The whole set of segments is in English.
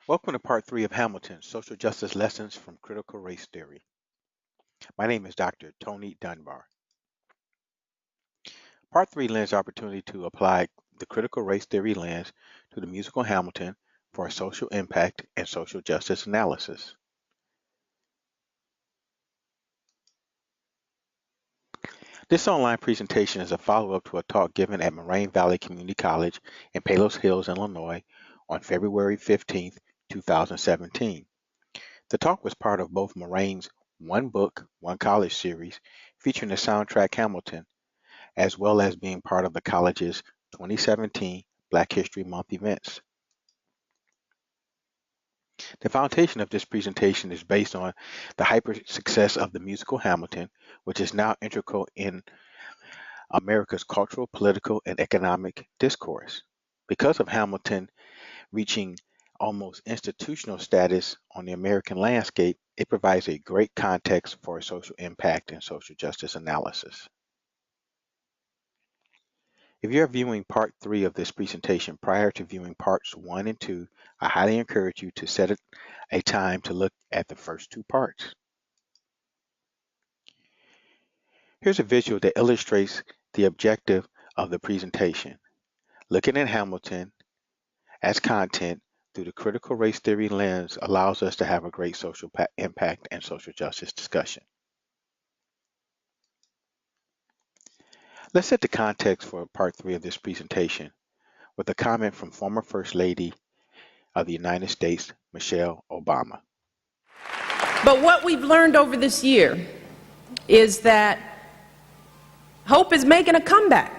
Welcome to part three of Hamilton, Social Justice Lessons from Critical Race Theory. My name is Dr. Tony Dunbar. Part three lends opportunity to apply the critical race theory lens to the musical Hamilton for a social impact and social justice analysis. This online presentation is a follow-up to a talk given at Moraine Valley Community College in Palos Hills, Illinois on February 15, 2017. The talk was part of both Moraine's One Book, One College series featuring the soundtrack Hamilton, as well as being part of the college's 2017 Black History Month events. The foundation of this presentation is based on the hyper success of the musical Hamilton, which is now integral in America's cultural, political, and economic discourse. Because of Hamilton reaching almost institutional status on the American landscape, it provides a great context for a social impact and social justice analysis. If you're viewing part three of this presentation prior to viewing parts one and two, I highly encourage you to set a time to look at the first two parts. Here's a visual that illustrates the objective of the presentation. Looking at Hamilton as content through the critical race theory lens allows us to have a great social impact and social justice discussion. Let's set the context for part three of this presentation with a comment from former First Lady of the United States, Michelle Obama. But what we've learned over this year is that hope is making a comeback.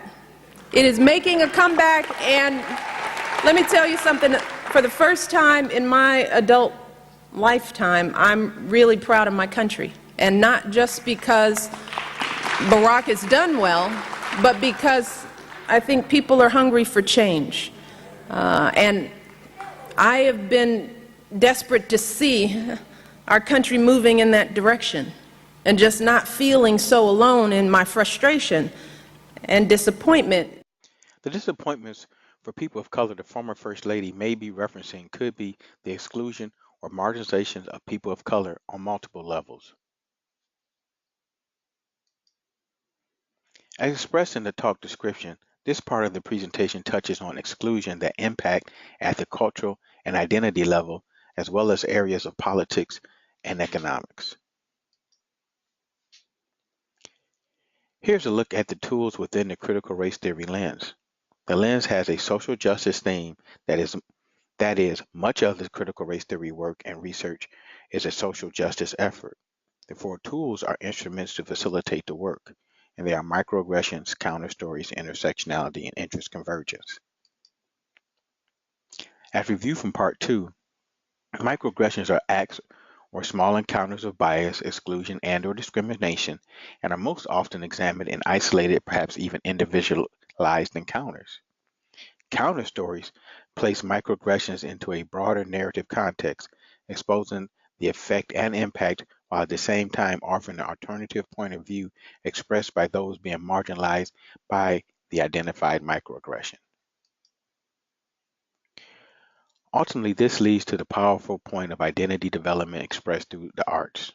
It is making a comeback, and let me tell you something. For the first time in my adult lifetime, I'm really proud of my country. And not just because Barack has done well, but because I think people are hungry for change. And I have been desperate to see our country moving in that direction and just not feeling so alone in my frustration and disappointment. The disappointments for people of color the former First Lady may be referencing could be the exclusion or marginalization of people of color on multiple levels. As expressed in the talk description, this part of the presentation touches on exclusion that impact at the cultural and identity level, as well as areas of politics and economics. Here's a look at the tools within the critical race theory lens. The lens has a social justice theme that is much of the critical race theory work and research is a social justice effort. The four tools are instruments to facilitate the work, and they are microaggressions, counter stories, intersectionality, and interest convergence. As reviewed from part two, microaggressions are acts or small encounters of bias, exclusion, and/or discrimination, and are most often examined in isolated, perhaps even individualized encounters. Counter stories place microaggressions into a broader narrative context, exposing the effect and impact while at the same time offering an alternative point of view expressed by those being marginalized by the identified microaggression. Ultimately, this leads to the powerful point of identity development expressed through the arts.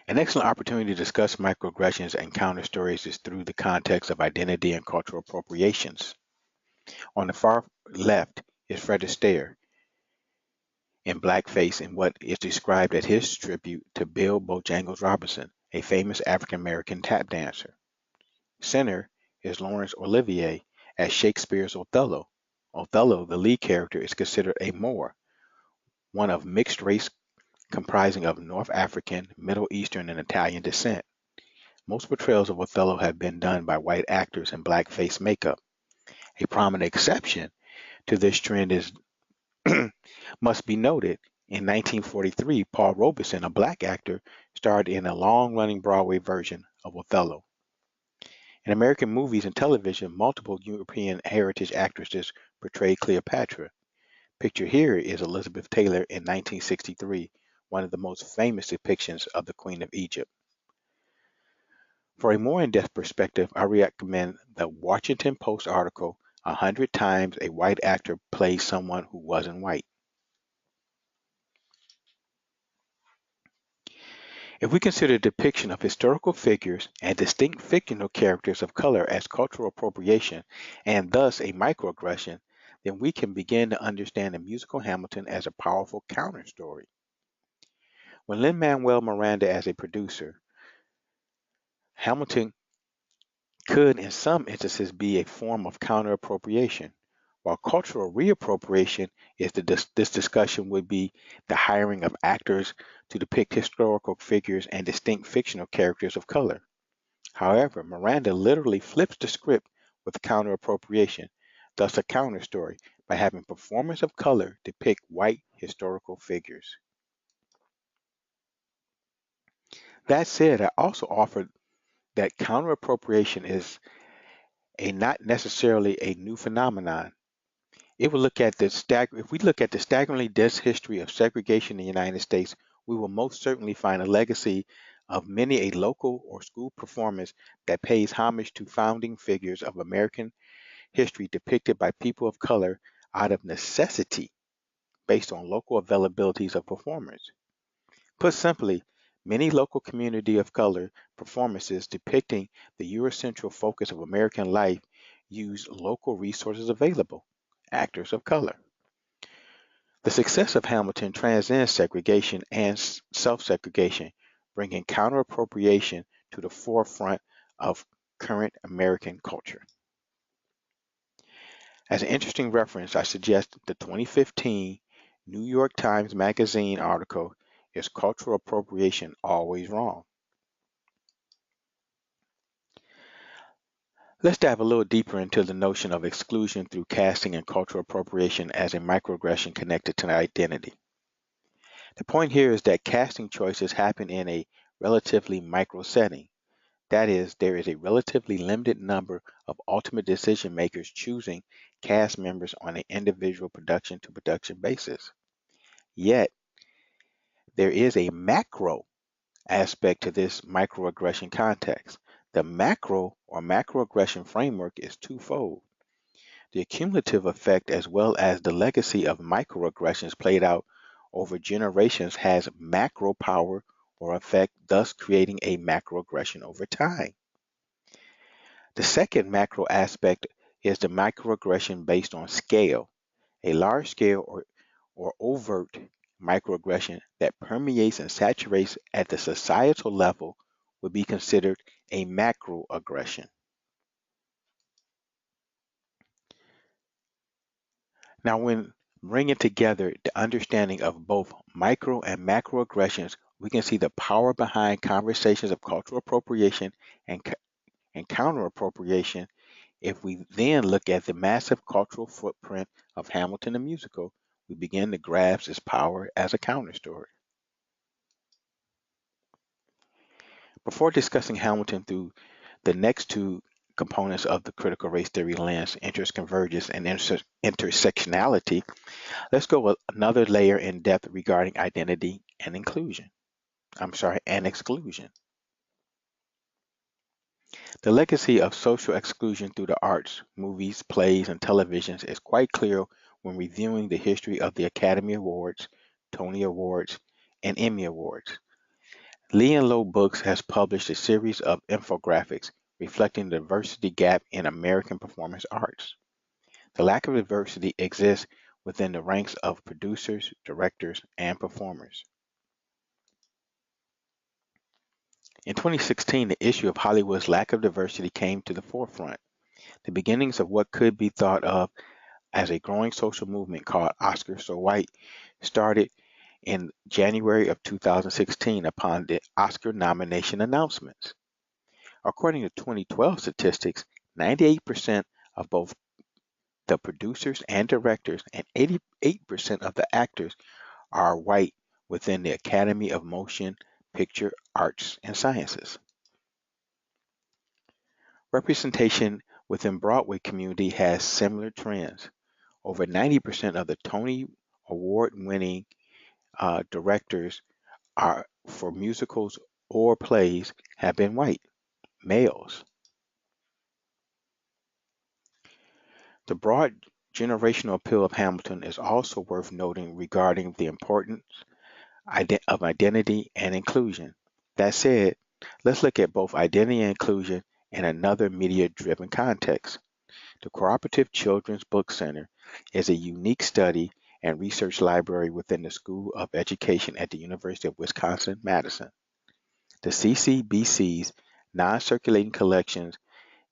An excellent opportunity to discuss microaggressions and counter stories is through the context of identity and cultural appropriations. On the far left is Fred Astaire in blackface in what is described as his tribute to Bill Bojangles Robinson, a famous African American tap dancer. Center is Laurence Olivier as Shakespeare's Othello. Othello, the lead character, is considered a Moor, one of mixed race comprising of North African, Middle Eastern, and Italian descent. Most portrayals of Othello have been done by white actors in blackface makeup. A prominent exception to this trend is must be noted. In 1943, Paul Robeson, a black actor, starred in a long-running Broadway version of Othello. In American movies and television, multiple European heritage actresses portrayed Cleopatra. Pictured here is Elizabeth Taylor in 1963, one of the most famous depictions of the Queen of Egypt. For a more in-depth perspective, I recommend the Washington Post article 100 times a white actor plays someone who wasn't white. If we consider depiction of historical figures and distinct fictional characters of color as cultural appropriation and thus a microaggression, then we can begin to understand the musical Hamilton as a powerful counter story. When Lin-Manuel Miranda as a producer, Hamilton could in some instances be a form of counter appropriation, while cultural reappropriation is this discussion would be the hiring of actors to depict historical figures and distinct fictional characters of color. However, Miranda literally flips the script with counter appropriation, thus a counter story, by having performers of color depict white historical figures. That said, I also offered that counter appropriation is not necessarily a new phenomenon. If we look at the staggeringly dense history of segregation in the United States, we will most certainly find a legacy of many a local or school performance that pays homage to founding figures of American history depicted by people of color out of necessity based on local availabilities of performers. Put simply, many local community of color performances depicting the Eurocentral focus of American life use local resources available, actors of color. The success of Hamilton transcends segregation and self-segregation, bringing counter-appropriation to the forefront of current American culture. As an interesting reference, I suggest the 2015 New York Times Magazine article, Is Cultural Appropriation Always Wrong? Let's dive a little deeper into the notion of exclusion through casting and cultural appropriation as a microaggression connected to identity. The point here is that casting choices happen in a relatively micro setting. That is, there is a relatively limited number of ultimate decision makers choosing cast members on an individual production to production basis. Yet, there is a macro aspect to this microaggression context. The macro or macroaggression framework is twofold. The cumulative effect as well as the legacy of microaggressions played out over generations has macro power or effect, thus creating a macroaggression over time. The second macro aspect is the microaggression based on scale. A large scale or overt microaggression that permeates and saturates at the societal level would be considered a macroaggression. Now, when bringing together the understanding of both micro and macroaggressions, we can see the power behind conversations of cultural appropriation and, and counter appropriation. If we then look at the massive cultural footprint of Hamilton the musical, we begin to grasp its power as a counter story. Before discussing Hamilton through the next two components of the critical race theory lens, interest convergence and intersectionality, let's go another layer in depth regarding identity and exclusion. The legacy of social exclusion through the arts, movies, plays, and televisions is quite clear when reviewing the history of the Academy Awards, Tony Awards, and Emmy Awards. Lin-Manuel Books has published a series of infographics reflecting the diversity gap in American performance arts. The lack of diversity exists within the ranks of producers, directors, and performers. In 2016, the issue of Hollywood's lack of diversity came to the forefront. The beginnings of what could be thought of as a growing social movement called Oscars So White started in January of 2016 upon the Oscar nomination announcements. According to 2012 statistics, 98% of both the producers and directors and 88% of the actors are white within the Academy of Motion Picture Arts and Sciences. Representation within Broadway community has similar trends. Over 90% of the Tony Award-winning directors are for musicals or plays have been white males. The broad generational appeal of Hamilton is also worth noting regarding the importance of identity and inclusion. That said, let's look at both identity and inclusion in another media-driven context. The Cooperative Children's Book Center is a unique study and research library within the School of Education at the University of Wisconsin-Madison. The CCBC's non-circulating collections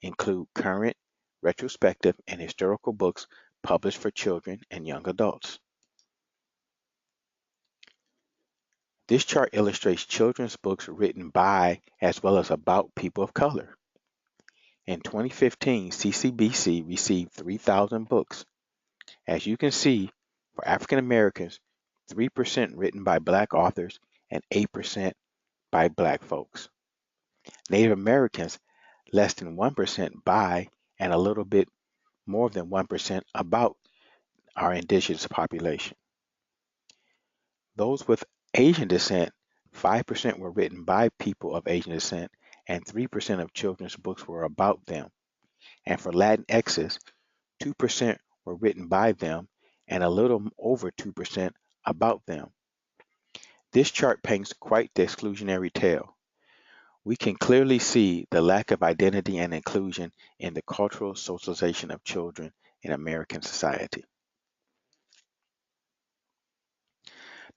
include current, retrospective, and historical books published for children and young adults. This chart illustrates children's books written by as well as about people of color. In 2015, CCBC received 3,000 books. As you can see, for African Americans, 3% written by Black authors and 8% by Black folks. Native Americans, less than 1% by and a little bit more than 1% about our indigenous population. Those with Asian descent, 5% were written by people of Asian descent, and 3% of children's books were about them. And for Latinx's, 2% were written by them, and a little over 2% about them. This chart paints quite the exclusionary tale. We can clearly see the lack of identity and inclusion in the cultural socialization of children in American society.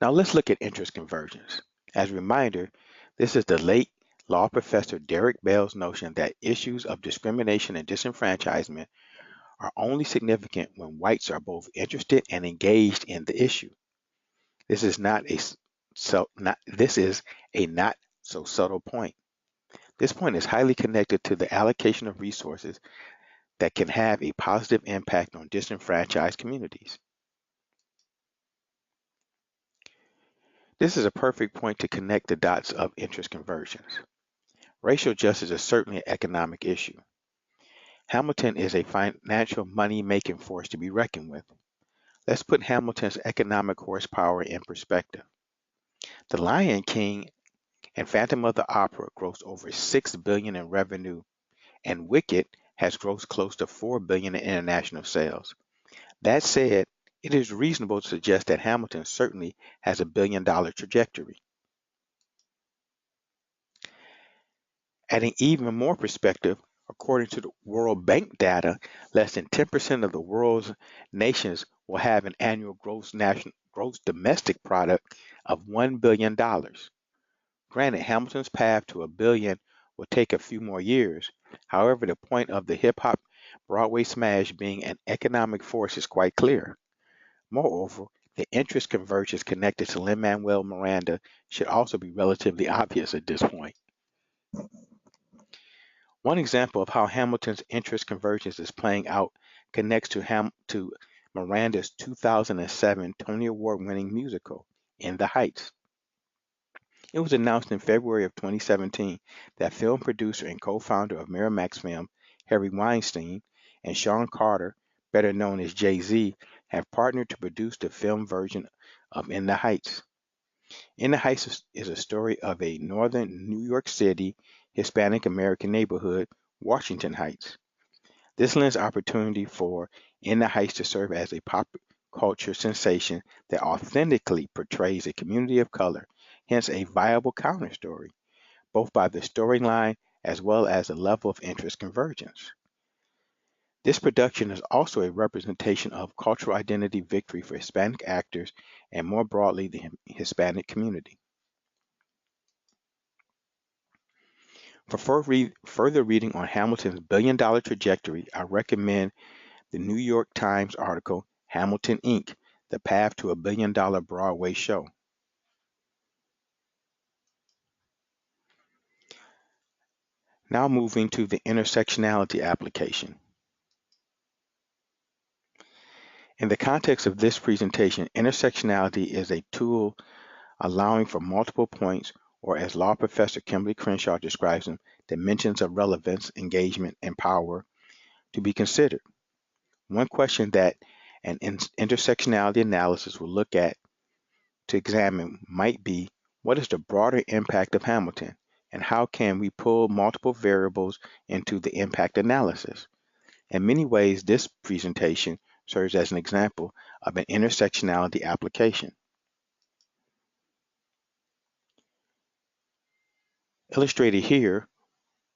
Now let's look at interest convergence. As a reminder, this is the late law professor Derek Bell's notion that issues of discrimination and disenfranchisement are only significant when whites are both interested and engaged in the issue. This is a not so subtle point. This point is highly connected to the allocation of resources that can have a positive impact on disenfranchised communities. This is a perfect point to connect the dots of interest convergence. Racial justice is certainly an economic issue. Hamilton is a financial money-making force to be reckoned with. Let's put Hamilton's economic horsepower in perspective. The Lion King and Phantom of the Opera grossed over $6 billion in revenue, and Wicked has grossed close to $4 billion in international sales. That said, it is reasonable to suggest that Hamilton certainly has a billion-dollar trajectory. Adding even more perspective, according to the World Bank data, less than 10% of the world's nations will have an annual gross domestic product of $1 billion. Granted, Hamilton's path to $1 billion will take a few more years. However, the point of the hip-hop Broadway smash being an economic force is quite clear. Moreover, the interest convergence connected to Lin-Manuel Miranda should also be relatively obvious at this point. One example of how Hamilton's interest convergence is playing out connects to Miranda's 2007 Tony Award-winning musical, In the Heights. It was announced in February of 2017 that film producer and co-founder of Miramax Film, Harvey Weinstein, and Sean Carter, better known as Jay-Z, have partnered to produce the film version of In the Heights. In the Heights is a story of a northern New York City Hispanic American neighborhood, Washington Heights. This lends opportunity for In the Heights to serve as a pop culture sensation that authentically portrays a community of color, hence a viable counter story, both by the storyline as well as the level of interest convergence. This production is also a representation of cultural identity victory for Hispanic actors and more broadly the Hispanic community. For further reading on Hamilton's billion-dollar trajectory, I recommend the New York Times article, Hamilton Inc., The Path to a Billion-Dollar Broadway Show. Now moving to the intersectionality application. In the context of this presentation, intersectionality is a tool allowing for multiple points, or as law professor Kimberly Crenshaw describes them, dimensions of relevance, engagement, and power to be considered. One question that an intersectionality analysis will look at to examine might be, what is the broader impact of Hamilton, and how can we pull multiple variables into the impact analysis? In many ways, this presentation serves as an example of an intersectionality application. Illustrated here,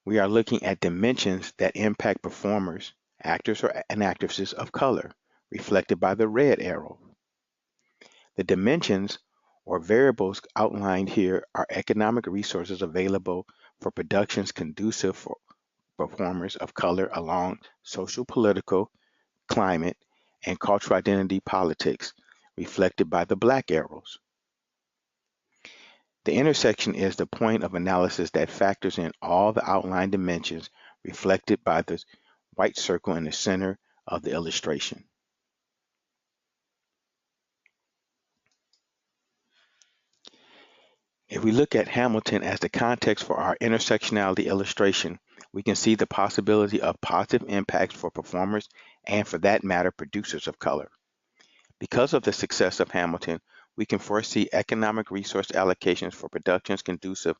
we are looking at dimensions that impact performers, actors and actresses of color, reflected by the red arrow. The dimensions or variables outlined here are economic resources available for productions conducive for performers of color along social, political, climate, and cultural identity politics, reflected by the black arrows. The intersection is the point of analysis that factors in all the outlined dimensions reflected by the white circle in the center of the illustration. If we look at Hamilton as the context for our intersectionality illustration, we can see the possibility of positive impacts for performers and, for that matter, producers of color. Because of the success of Hamilton, we can foresee economic resource allocations for productions conducive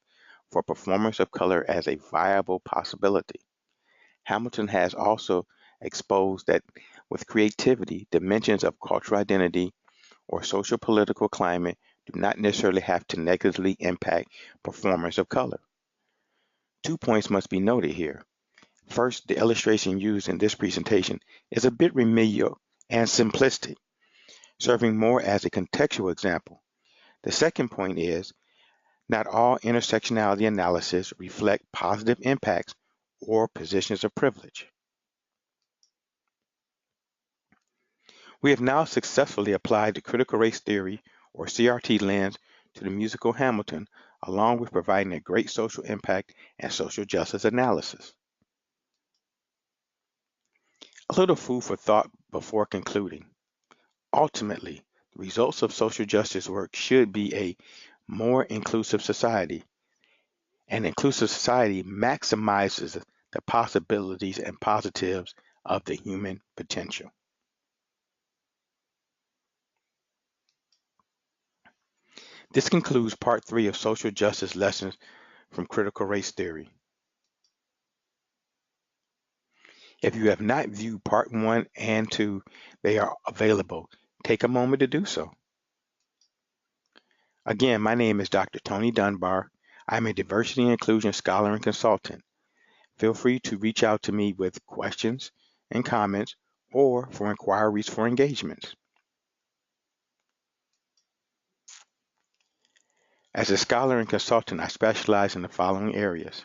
for performers of color as a viable possibility. Hamilton has also exposed that with creativity, dimensions of cultural identity or social political climate do not necessarily have to negatively impact performers of color. 2 points must be noted here. First, the illustration used in this presentation is a bit remedial and simplistic, serving more as a contextual example. The second point is, not all intersectionality analysis reflect positive impacts or positions of privilege. We have now successfully applied the critical race theory, or CRT lens, to the musical Hamilton, along with providing a great social impact and social justice analysis. A little food for thought before concluding. Ultimately, the results of social justice work should be a more inclusive society. An inclusive society maximizes the possibilities and positives of the human potential. This concludes part 3 of social justice lessons from critical race theory. If you have not viewed part 1 and 2, they are available. Take a moment to do so. Again, my name is Dr. Tony Dunbar. I'm a diversity and inclusion scholar and consultant. Feel free to reach out to me with questions and comments or for inquiries for engagements. As a scholar and consultant, I specialize in the following areas: